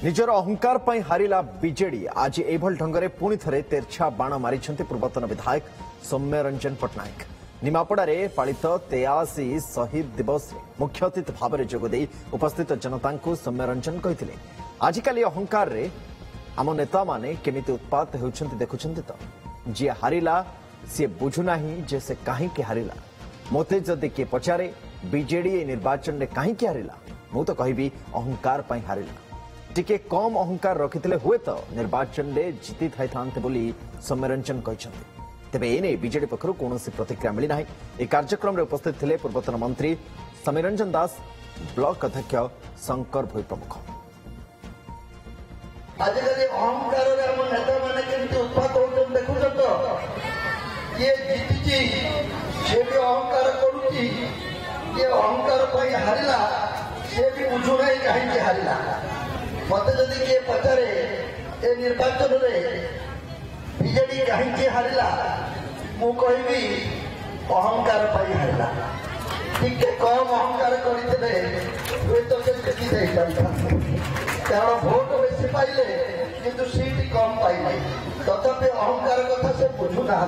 निजर अहंकार पर हारिला बीजेडी आज एभल ढंग पुणी थे तेरछा बाण मारी पूर्वतन विधायक सौम्य रंजन पट्टनायक निमापड़े पालित 83 शहीद दिवस मुख्य अतिथि भाव में जोगदे उपस्थित जनता सौम्य रंजन कहते आजिकाली अहंकार रे आम नेता माने केमिति उत्पात होउछन्ति देखुछन्ति तो जी हारिला सी बुझुना जे से कहीं हारिला मते जदि किए पचारे बीजेडी निर्वाचन में कहीं हारिला मु तो कहबी अहंकार पर हारिला टिके कम अहंकार रखिते हुए तो निर्वाचन में जीति थाइथांते बोली सौम्य रंजन कहते तेबे एने बीजेडी पक्षर कौन प्रतिक्रिया मिलना ए कार्यक्रम में उपस्थित थे पूर्वतन मंत्री सौम्य रंजन दास ब्लॉक अध्यक्ष शंकर भोई प्रमुख। आजिकल अहंकार नेता मैंने उत्पात हो देखुन तो ये जीति सी भी अहंकार करुच्ची ये अहंकार हारिला सी भी बुझुना कहीं हारिला मत जदि किए पचारे ए निर्वाचन में बीजेडी कहीं हारिला मु कहबी अहंकार हारिला टिके कम अहंकार करते हुए तो कारण भोट बेसी पाइले किंतु सीट कम पाइले तथापि अहंकार कथा से बुझुना।